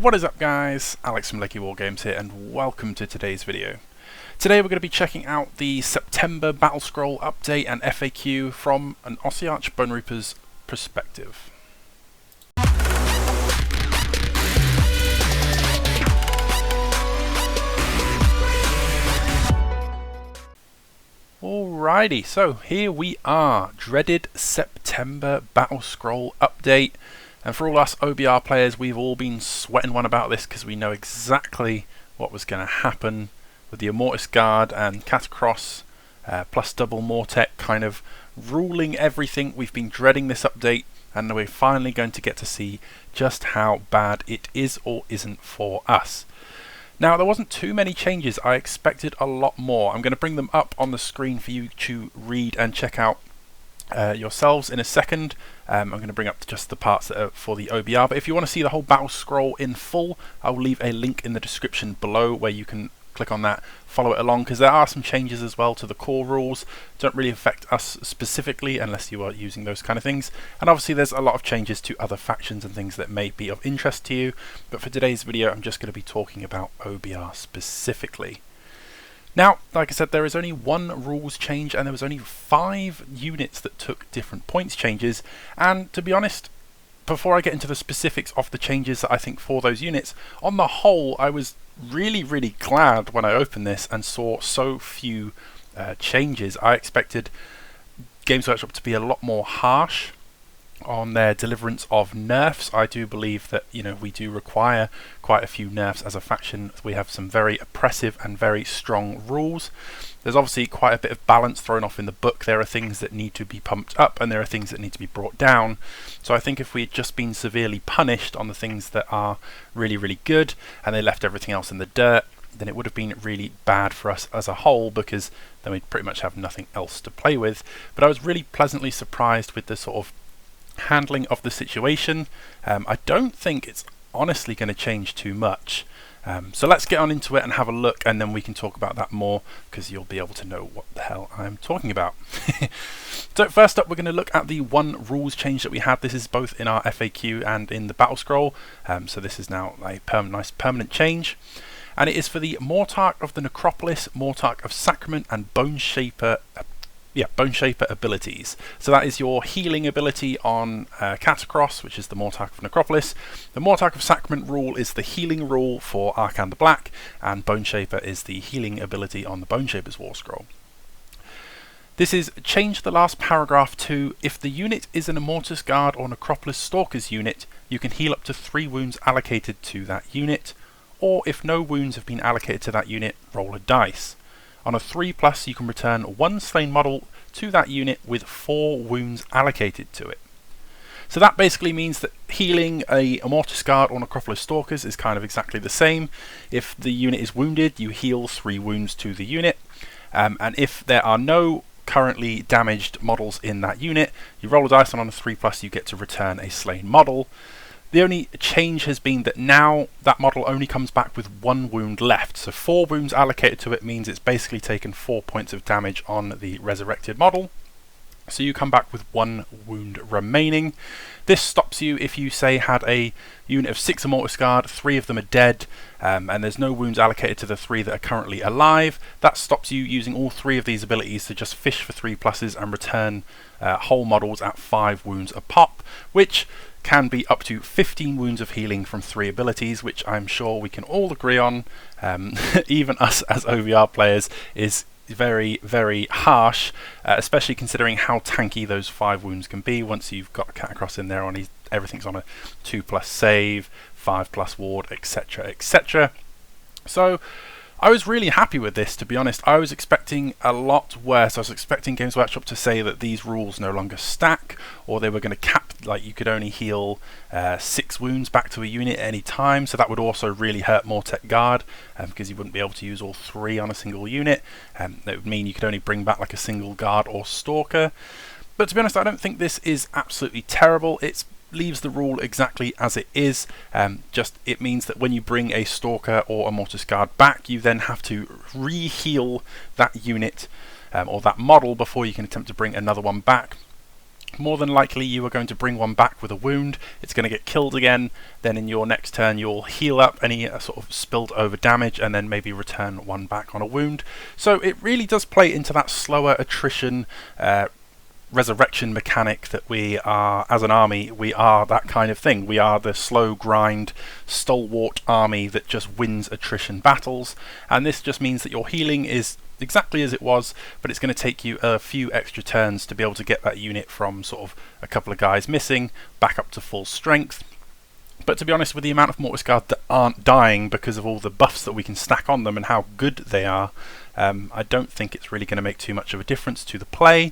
What is up guys, Alex from Lakey Wargames here and welcome to today's video. Today we're going to be checking out the September Battlescroll update and FAQ from an Ossiarch Bonereapers perspective. Alrighty, so here we are, dreaded September Battlescroll update. And for all us OBR players, we've all been sweating one about this because we know exactly what was going to happen with the Immortus Guard and Catacross plus double Mortec kind of ruling everything. We've been dreading this update and we're finally going to get to see just how bad it is or isn't for us. Now, there wasn't too many changes. I expected a lot more. I'm going to bring them up on the screen for you to read and check out yourselves in a second. I'm going to bring up just the parts that are for the OBR, but if you want to see the whole battle scroll in full, I'll leave a link in the description below where you can click on that, follow it along, because there are some changes as well to the core rules. Don't really affect us specifically unless you are using those kind of things, and obviously there's a lot of changes to other factions and things that may be of interest to you, but for today's video I'm just going to be talking about OBR specifically. Now, like I said, there is only one rules change and there was only 5 units that took different points changes, and to be honest, before I get into the specifics of the changes that I think for those units, on the whole I was really glad when I opened this and saw so few changes. I expected Games Workshop to be a lot more harsh on their deliverance of nerfs. I do believe that, you know, we do require quite a few nerfs as a faction. We have some very oppressive and very strong rules. There's obviously quite a bit of balance thrown off in the book. There are things that need to be pumped up and there are things that need to be brought down. So I think if we had just been severely punished on the things that are really good and they left everything else in the dirt, then it would have been really bad for us as a whole, because then we'd pretty much have nothing else to play with. But I was really pleasantly surprised with the sort of handling of the situation. I don't think it's honestly going to change too much. So let's get on into it and have a look, and then we can talk about that more because you'll be able to know what the hell I'm talking about. So first up, we're going to look at the one rules change that we had. This is both in our FAQ and in the Battle Scroll. So this is now a nice permanent change. And it is for the Mortarch of the Necropolis, Mortarch of Sacrament, and Bone Shaper abilities. So that is your healing ability on Catacross, which is the Mortarch of Necropolis. The Mortarch of Sacrament rule is the healing rule for Arcan the Black, and Bone Shaper is the healing ability on the Bone Shaper's War Scroll. This is change the last paragraph to, if the unit is an Immortus Guard or Necropolis Stalkers unit, you can heal up to 3 wounds allocated to that unit, or if no wounds have been allocated to that unit, roll a dice. On a 3+, you can return 1 slain model to that unit with 4 wounds allocated to it. So that basically means that healing a Immortus Guard or Necropolis Stalkers is kind of exactly the same. If the unit is wounded, you heal 3 wounds to the unit, and if there are no currently damaged models in that unit, you roll a dice, and on a 3+, you get to return a slain model. The only change has been that now that model only comes back with 1 wound left. So 4 wounds allocated to it means it's basically taken 4 points of damage on the resurrected model. So you come back with 1 wound remaining. This stops you if you, say, had a unit of 6 Immortus Guard, 3 of them are dead, and there's no wounds allocated to the 3 that are currently alive. That stops you using all 3 of these abilities to just fish for 3+ and return whole models at 5 wounds a pop, which can be up to 15 wounds of healing from 3 abilities, which I'm sure we can all agree on, even us as OVR players, is very harsh, especially considering how tanky those 5 wounds can be once you've got Catacross in there on everything's on a 2+ save, 5+ ward, etc. So I was really happy with this, to be honest. I was expecting a lot worse. I was expecting Games Workshop to say that these rules no longer stack, or they were going to cap, like you could only heal 6 wounds back to a unit at any time, so that would also really hurt Mortec Guard, because you wouldn't be able to use all 3 on a single unit. That would mean you could only bring back like a single Guard or Stalker. But to be honest, I don't think this is absolutely terrible. It leaves the rule exactly as it is. Just it means that when you bring a Stalker or a Mortis Guard back, you then have to re-heal that unit or that model before you can attempt to bring another one back. more than likely you are going to bring one back with a wound. It's going to get killed again. Then in your next turn you'll heal up any sort of spilled over damage and then maybe return one back on a wound. So it really does play into that slower attrition resurrection mechanic that we are, as an army, we are that kind of thing. We are the slow grind, stalwart army that just wins attrition battles, and this just means that your healing is exactly as it was, but it's going to take you a few extra turns to be able to get that unit from sort of a couple of guys missing back up to full strength. But to be honest, with the amount of Mortis Guard that aren't dying because of all the buffs that we can stack on them and how good they are, I don't think it's really going to make too much of a difference to the play.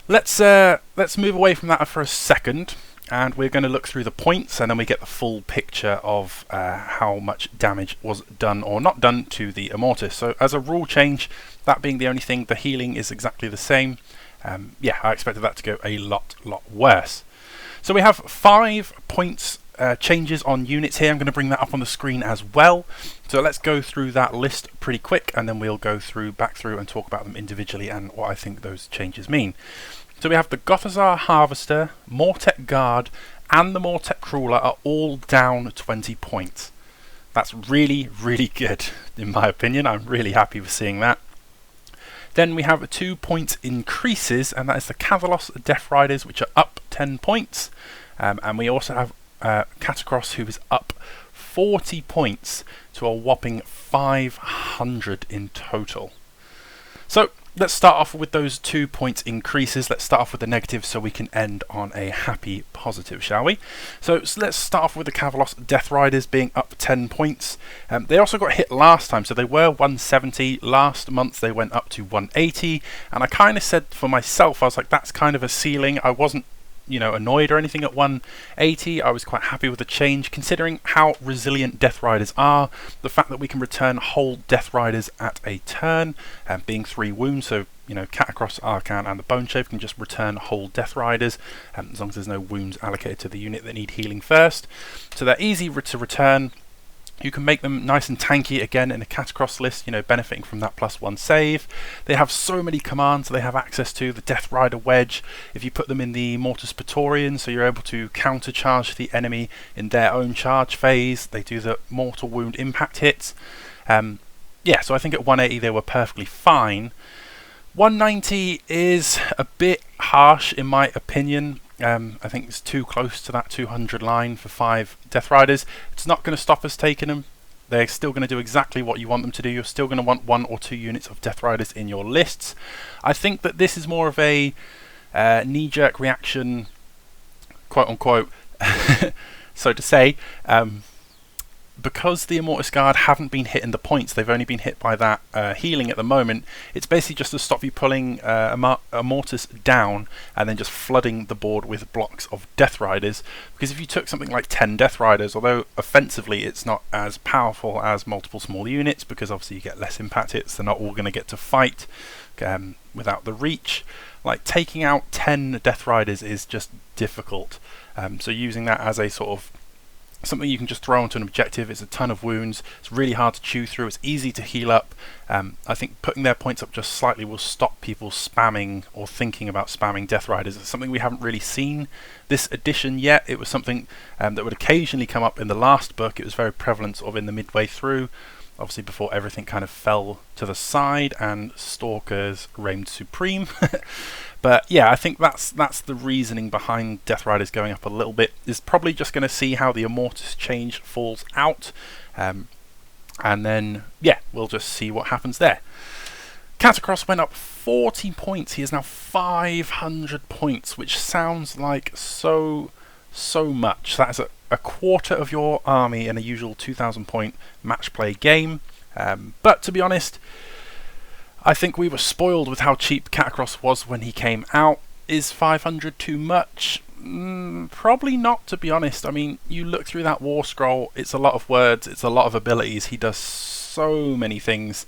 Let's move away from that for a second, and we're going to look through the points, and then we get the full picture of how much damage was done or not done to the Immortus. So as a rule change, that being the only thing, the healing is exactly the same. Yeah, I expected that to go a lot worse. So we have 5 points changes on units here. I'm going to bring that up on the screen as well. So let's go through that list pretty quick, and then we'll go back through and talk about them individually and what I think those changes mean. So we have the Gothizzar Harvester, Mortek Guard, and the Mortek Crawler are all down 20 points. That's really good, in my opinion. I'm really happy with seeing that. Then we have 2 point increases, and that is the Cathalos Death Riders, which are up 10 points. And we also have Catacross, who is up 40 points to a whopping 500 in total. So let's start off with those 2 point increases. Let's start off with the negatives so we can end on a happy positive, shall we? So let's start off with the Cathalos Death Riders being up 10 points. They also got hit last time, so they were 170. Last month they went up to 180, and I kind of said for myself, I was like, that's kind of a ceiling. I wasn't, you know, annoyed or anything at 180. I was quite happy with the change, considering how resilient Death Riders are. The fact that we can return whole Death Riders at a turn, being 3 wounds, so you know, Catacross, Arcan, and the Bone Shave can just return whole Death Riders, as long as there's no wounds allocated to the unit that need healing first. So they're easy to return. You can make them nice and tanky again in a Catacross list, you know, benefiting from that +1 save. They have so many commands they have access to. The Death Rider Wedge, if you put them in the Mortis Praetorian, so you're able to countercharge the enemy in their own charge phase. They do the mortal wound impact hits. Yeah, so I think at 180 they were perfectly fine. 190 is a bit harsh in my opinion. I think it's too close to that 200 line for 5 Death Riders. It's not going to stop us taking them. They're still going to do exactly what you want them to do. You're still going to want 1 or 2 units of Death Riders in your lists. I think that this is more of a knee-jerk reaction, quote-unquote, so to say, because the Immortus Guard haven't been hit in the points, they've only been hit by that healing at the moment. It's basically just to stop you pulling a Mortis down and then just flooding the board with blocks of Death Riders. Because if you took something like 10 Death Riders, although offensively it's not as powerful as multiple small units, because obviously you get less impact hits, they're not all going to get to fight without the reach. Like, taking out 10 Death Riders is just difficult. So using that as a sort of something you can just throw onto an objective. It's a ton of wounds. It's really hard to chew through. It's easy to heal up. I think putting their points up just slightly will stop people spamming or thinking about spamming Death Riders. It's something we haven't really seen this edition yet. It was something that would occasionally come up in the last book. It was very prevalent sort of in the midway through, obviously before everything kind of fell to the side and Stalkers reigned supreme. But yeah, I think that's the reasoning behind Death Riders going up a little bit. Is probably just going to see how the Immortus change falls out, and then yeah, we'll just see what happens there. Catacross went up 40 points. He is now 500 points, which sounds like so much. That is a quarter of your army in a usual 2,000 point match play game. But to be honest, I think we were spoiled with how cheap Catacross was when he came out. Is 500 too much? Probably not, to be honest. I mean, you look through that War Scroll, it's a lot of words, it's a lot of abilities. He does so many things.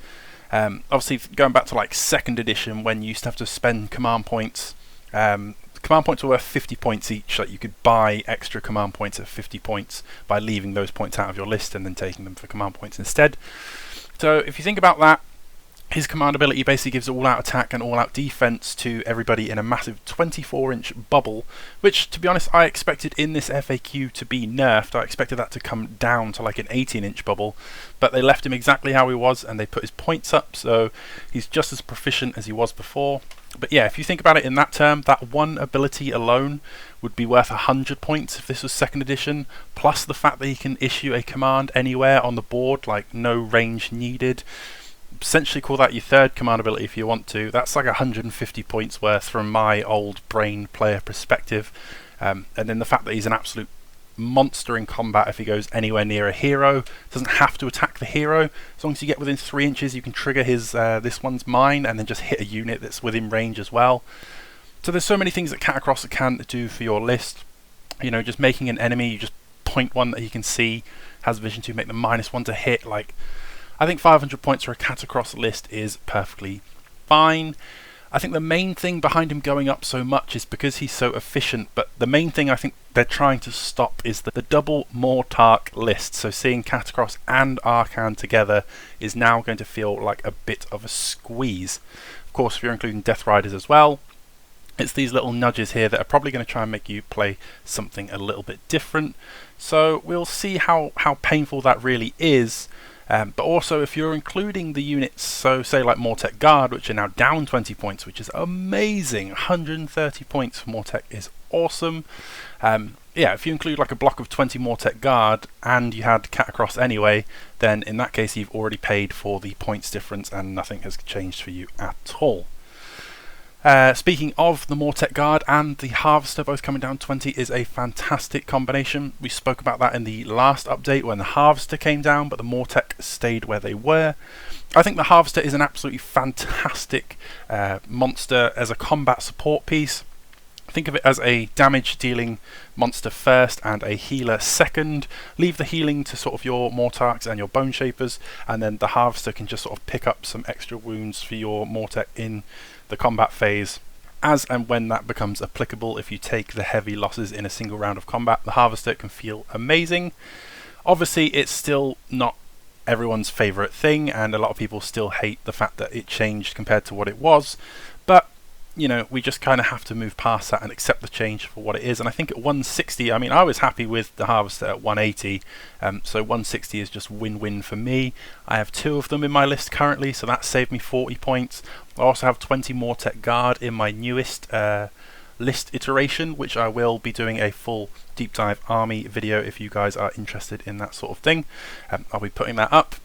Obviously, going back to like 2nd edition, when you used to have to spend command points. Command points were worth 50 points each. Like, you could buy extra command points at 50 points by leaving those points out of your list and then taking them for command points instead. So if you think about that, His command ability basically gives all-out attack and all-out defense to everybody in a massive 24-inch bubble, which, to be honest, I expected in this FAQ to be nerfed. I expected that to come down to like an 18-inch bubble, but they left him exactly how he was, and they put his points up, so he's just as proficient as he was before. But yeah, if you think about it in that term, that one ability alone would be worth 100 points if this was 2nd edition, plus the fact that he can issue a command anywhere on the board, like no range needed. Essentially call that your 3rd command ability if you want to. That's like 150 points worth from my old brain player perspective. And then the fact that he's an absolute monster in combat if he goes anywhere near a hero. Doesn't have to attack the hero. As long as you get within 3 inches, you can trigger his this one's mine and then just hit a unit that's within range as well. So there's so many things that Catacross can do for your list. You know, just making an enemy, you just point one that he can see, has vision to, make them -1 to hit. Like, I think 500 points for a Catacross list is perfectly fine. I think the main thing behind him going up so much is because he's so efficient, but the main thing I think they're trying to stop is the double Mortarch list. So seeing Catacross and Arcan together is now going to feel like a bit of a squeeze. Of course, if you're including Death Riders as well, it's these little nudges here that are probably going to try and make you play something a little bit different. So we'll see how painful that really is. But also, if you're including the units, so say like Mortec Guard, which are now down 20 points, which is amazing. 130 points for Mortec is awesome. Yeah, if you include like a block of 20 Mortec Guard and you had Catacross anyway, then in that case you've already paid for the points difference and nothing has changed for you at all. Speaking of the Mortec Guard and the Harvester both coming down 20 is a fantastic combination. We spoke about that in the last update when the Harvester came down, but the Mortec stayed where they were. I think the Harvester is an absolutely fantastic monster as a combat support piece. Think of it as a damage dealing monster first and a healer second. Leave the healing to sort of your Mortarchs and your Bone Shapers, and then the Harvester can just sort of pick up some extra wounds for your Mortec in the combat phase. As and when that becomes applicable, if you take the heavy losses in a single round of combat, the Harvester can feel amazing. Obviously, it's still not everyone's favourite thing, and a lot of people still hate the fact that it changed compared to what it was, but you know, we just kind of have to move past that and accept the change for what it is. And I think at 160, I mean, I was happy with the Harvester at 180, so 160 is just win-win for me. I have 2 of them in my list currently, so that saved me 40 points. I also have 20 Mortec Guard in my newest list iteration, which I will be doing a full deep dive army video if you guys are interested in that sort of thing. I'll be putting that up.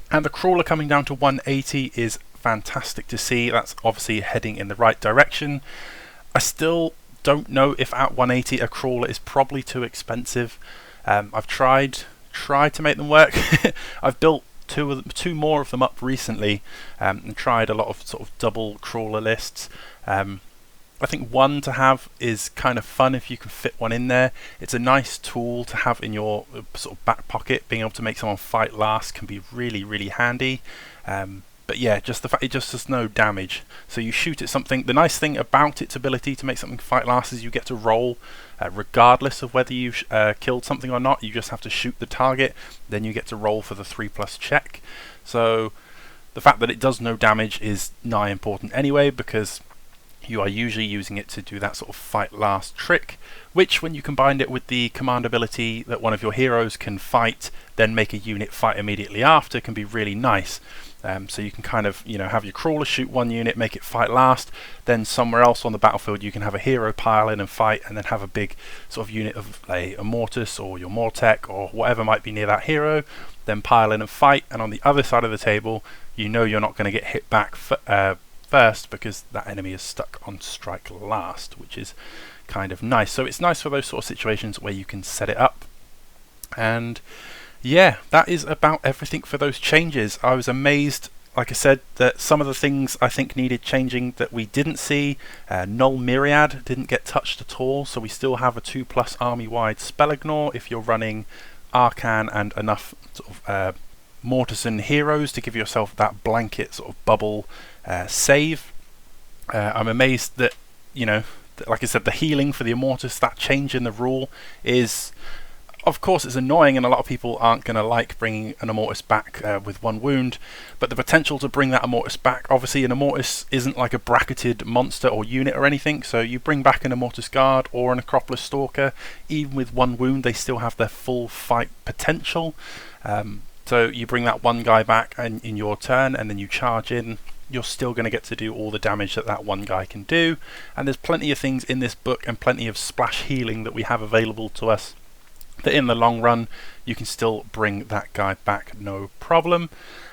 And the Crawler coming down to 180 is fantastic to see. That's obviously heading in the right direction. I still don't know if at 180 a Crawler is probably too expensive. I've tried to make them work. I've built two more of them up recently and tried a lot of sort of double Crawler lists. I think one to have is kind of fun if you can fit one in there. It's a nice tool to have in your sort of back pocket. Being able to make someone fight last can be really, really handy. But yeah, just the fact it just does no damage. So you shoot at something. The nice thing about its ability to make something fight last is you get to roll regardless of whether you killed something or not. You just have to shoot the target. Then you get to roll for the 3+ check. So the fact that it does no damage is nigh important anyway, because you are usually using it to do that sort of fight last trick, which when you combine it with the command ability that one of your heroes can fight, then make a unit fight immediately after, can be really nice. So you can kind of, you know, have your Crawler shoot one unit, make it fight last, then somewhere else on the battlefield you can have a hero pile in and fight, and then have a big sort of unit of a Mortis or your Mortec or whatever might be near that hero, then pile in and fight, and on the other side of the table you know you're not going to get hit back first because that enemy is stuck on strike last, which is kind of nice. So it's nice for those sort of situations where you can set it up. And yeah, that is about everything for those changes. I was amazed, like I said, that some of the things I think needed changing that we didn't see. Null Myriad didn't get touched at all, so we still have a 2+ army-wide spell ignore if you're running Arcan and enough sort of Mortison heroes to give yourself that blanket sort of bubble save. I'm amazed that, you know, like I said, the healing for the Immortus, that change in the rule is Of course, it's annoying, and a lot of people aren't going to like bringing an Immortus back with 1 wound, but the potential to bring that Immortus back, obviously an Immortus isn't like a bracketed monster or unit or anything, so you bring back an Immortus Guard or an Acropolis Stalker, even with 1 wound, they still have their full fight potential. So you bring that 1 guy back in your turn, and then you charge in, you're still going to get to do all the damage that 1 guy can do, and there's plenty of things in this book and plenty of splash healing that we have available to us that in the long run you can still bring that guy back no problem.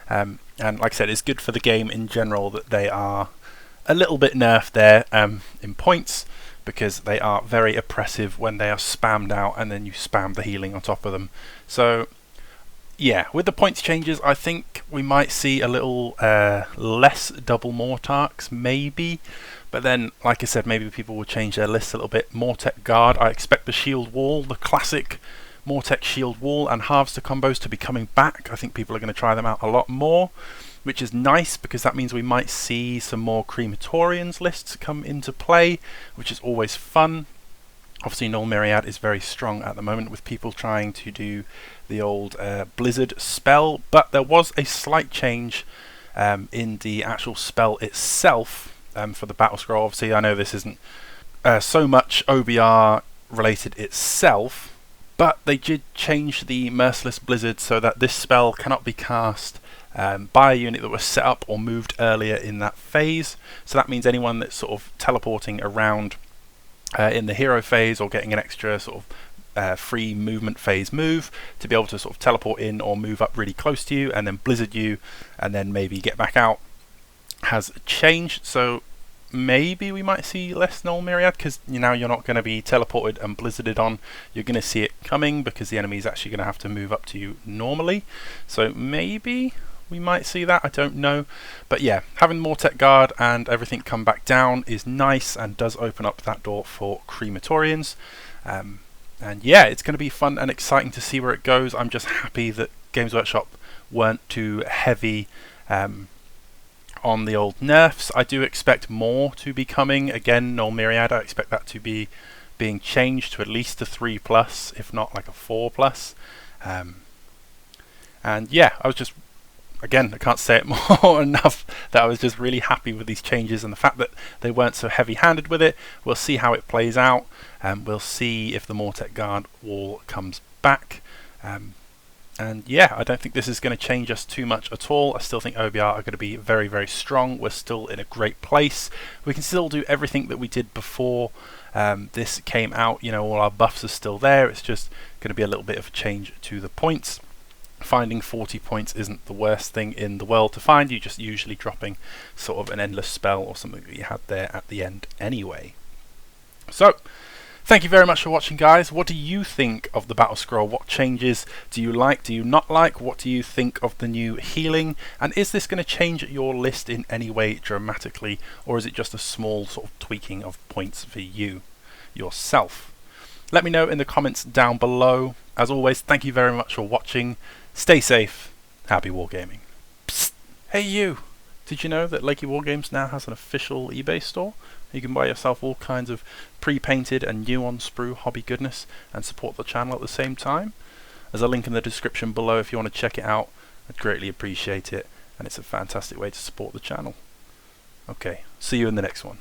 And like I said, it's good for the game in general that they are a little bit nerfed there in points, because they are very oppressive when they are spammed out and then you spam the healing on top of them. So yeah, with the points changes, I think we might see a little less double Mortarchs, maybe. But then, like I said, maybe people will change their list a little bit. Mortec Guard, I expect the Shield Wall, the classic Mortec Shield Wall and Harvester combos to be coming back. I think people are going to try them out a lot more, which is nice, because that means we might see some more Crematorians lists come into play, which is always fun. Obviously, Null Myriad is very strong at the moment with people trying to do the old Blizzard spell, but there was a slight change in the actual spell itself for the Battlescroll. Obviously, I know this isn't so much OBR related itself, but they did change the Merciless Blizzard so that this spell cannot be cast by a unit that was set up or moved earlier in that phase. So that means anyone that's sort of teleporting around in the hero phase or getting an extra sort of free movement phase move to be able to sort of teleport in or move up really close to you and then blizzard you and then maybe get back out has changed. So maybe we might see less Null Myriad, because now you're not going to be teleported and blizzarded on, you're going to see it coming because the enemy is actually going to have to move up to you normally. So maybe we might see that, I don't know. But yeah, having Mortec Guard and everything come back down is nice and does open up that door for Crematorians. And yeah, it's going to be fun and exciting to see where it goes. I'm just happy that Games Workshop weren't too heavy on the old nerfs. I do expect more to be coming. Again, Null Myriad, I expect that to be being changed to at least a 3+, if not like a 4+. And yeah, I was just, again, I can't say it more enough that I was just really happy with these changes and the fact that they weren't so heavy-handed with it. We'll see how it plays out. We'll see if the Mortec Guard wall comes back. And yeah, I don't think this is going to change us too much at all. I still think OBR are going to be very, very strong. We're still in a great place. We can still do everything that we did before this came out. You know, all our buffs are still there. It's just going to be a little bit of a change to the points. Finding 40 points isn't the worst thing in the world to find. You're just usually dropping sort of an endless spell or something that you had there at the end anyway. So, thank you very much for watching, guys. What do you think of the Battlescroll? What changes do you like? Do you not like? What do you think of the new healing? And is this going to change your list in any way dramatically, or is it just a small sort of tweaking of points for you yourself? Let me know in the comments down below. As always, thank you very much for watching. Stay safe. Happy wargaming. Psst. Hey you! Did you know that Lakey Wargames now has an official eBay store? You can buy yourself all kinds of pre-painted and new on sprue hobby goodness and support the channel at the same time. There's a link in the description below if you want to check it out. I'd greatly appreciate it, and it's a fantastic way to support the channel. Okay, see you in the next one.